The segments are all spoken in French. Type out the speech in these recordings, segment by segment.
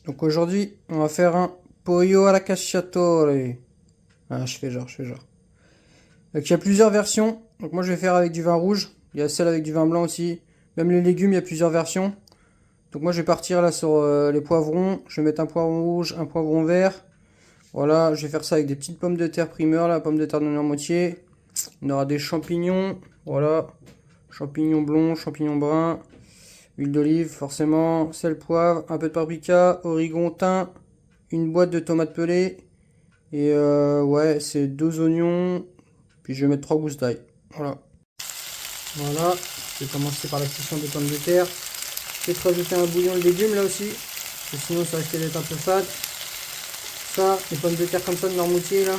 Donc aujourd'hui, on va faire un pollo alla cacciatore. Ah, je fais genre. Donc il y a plusieurs versions. Donc moi je vais faire avec du vin rouge. Il y a celle avec du vin blanc aussi. Même les légumes, il y a plusieurs versions. Donc moi je vais partir là sur les poivrons. Je vais mettre un poivron rouge, un poivron vert. Voilà, je vais faire ça avec des petites pommes de terre primeur, la pomme de terre de Noirmoutier. On aura des champignons. Voilà, champignons blonds, champignons bruns. Huile d'olive, forcément, sel, poivre, un peu de paprika, origan, thym, une boîte de tomates pelées. Et ouais, c'est 2 oignons. Puis je vais mettre 3 gousses d'ail. Voilà. Voilà, je vais commencer par la cuisson des pommes de terre. Je vais te rajouter un bouillon de légumes là aussi. Parce que sinon ça risque d'être un peu fade. Ça, les pommes de terre comme ça de Noirmoutier là,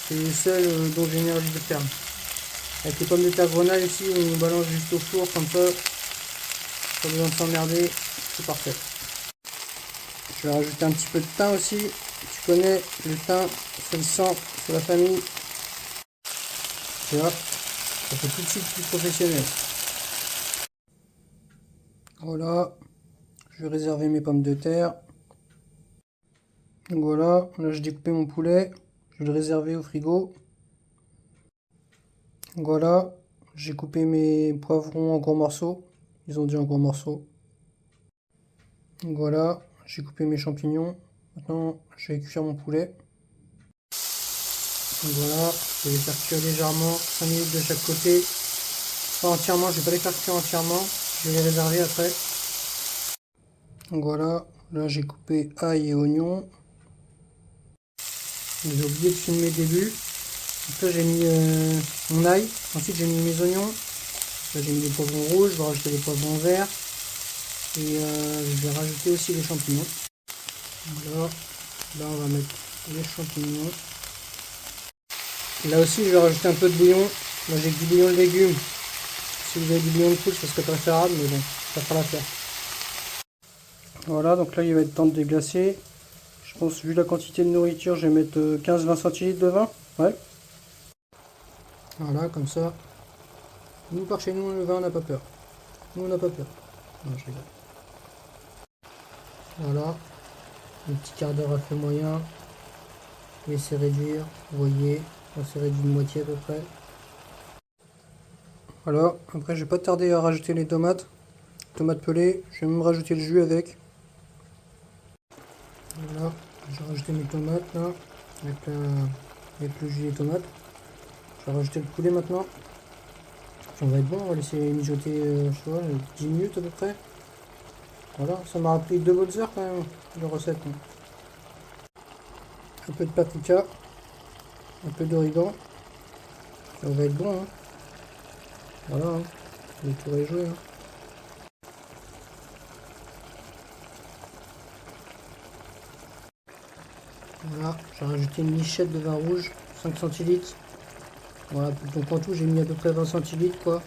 c'est les seules dont j'ai énergie de faire. Avec les pommes de terre grenaille aussi, on balance juste au four comme ça. Pas besoin de s'emmerder, c'est parfait. Je vais rajouter un petit peu de thym aussi. Tu connais le thym, c'est le sang, c'est la famille. Tu vois, ça fait tout de suite plus professionnel. Voilà, je vais réserver mes pommes de terre. Donc voilà, là j'ai découpé mon poulet. Je vais le réserver au frigo. Donc voilà, j'ai coupé mes poivrons en gros morceaux. Ils ont dit en gros morceaux. Donc voilà, j'ai coupé mes champignons. Maintenant, je vais cuire mon poulet. Donc voilà, je vais les faire cuire légèrement, 5 minutes de chaque côté. Pas entièrement, je vais pas les faire cuire entièrement. Je vais les réserver après. Donc voilà, là j'ai coupé ail et oignon. J'ai oublié de filmer le début. Donc là j'ai mis mon ail. Ensuite j'ai mis mes oignons. Là j'ai mis des poivrons rouges, je vais rajouter des poivrons verts. Et je vais rajouter aussi les champignons. Voilà, là on va mettre les champignons. Là aussi je vais rajouter un peu de bouillon. Moi j'ai que du bouillon de légumes. Si vous avez du bouillon de poule, ça serait préférable, mais bon, ça fera l'affaire. Voilà, donc là il va être temps de déglacer. Je pense, vu la quantité de nourriture, je vais mettre 15-20 centilitres de vin. Ouais. Voilà, comme ça. Nous, par chez nous, le vin, on n'a pas peur. Nous, on n'a pas peur. Non, je rigole. Voilà. Un petit quart d'heure à feu moyen. Laissez réduire. Vous voyez, on s'est réduit de moitié à peu près. Voilà. Après, je vais pas tarder à rajouter les tomates. Tomates pelées. Je vais même rajouter le jus avec. Voilà. J'ai rajouté mes tomates là. Avec le jus des tomates. Je vais rajouter le poulet maintenant. Puis on va être bon, on va laisser mijoter, je sais pas, 10 minutes à peu près. Voilà, ça m'a rappelé 2 bonnes heures quand même de recette. Hein. Un peu de paprika, un peu d'origan. Ça va être bon. Hein. Voilà, hein. Le tour est joué. Hein. Voilà, j'ai rajouté une lichette de vin rouge, 5 centilitres. Voilà, donc en tout j'ai mis à peu près 20 centilitres quoi.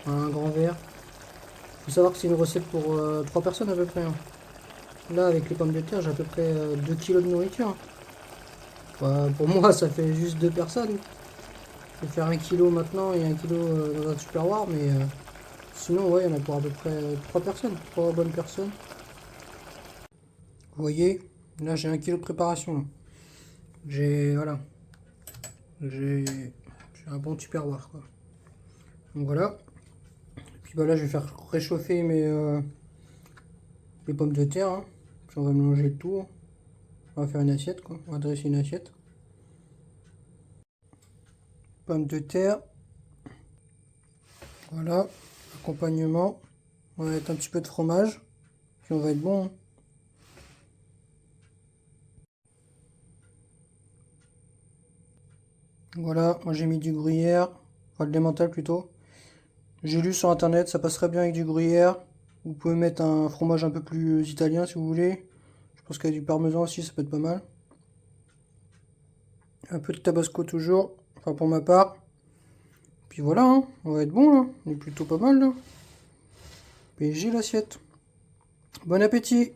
Un grand verre. Faut savoir que c'est une recette pour 3 personnes à peu près. Hein. Là avec les pommes de terre j'ai à peu près 2 kilos de nourriture. Hein. Bah, pour moi ça fait juste 2 personnes. Je vais faire 1 kilo maintenant et 1 kilo dans un tupperware, mais sinon ouais, il y en a pour à peu près 3 personnes, 3 bonnes personnes. Vous voyez, là j'ai 1 kilo de préparation. Là. Voilà, j'ai un bon tupperware quoi. Donc voilà. Et puis bah là je vais faire réchauffer les pommes de terre. Hein. Puis on va mélanger le tout. On va faire une assiette quoi. On va dresser une assiette. Pommes de terre. Voilà. Accompagnement. On va mettre un petit peu de fromage. Puis on va être bon. Hein. Voilà, moi j'ai mis du gruyère, enfin de l'emmental plutôt. J'ai lu sur internet, ça passerait bien avec du gruyère. Vous pouvez mettre un fromage un peu plus italien si vous voulez. Je pense qu'il y a du parmesan aussi, ça peut être pas mal. Un peu de tabasco toujours, enfin pour ma part. Puis voilà, hein, on va être bon là, on est plutôt pas mal là. PG l'assiette. Bon appétit!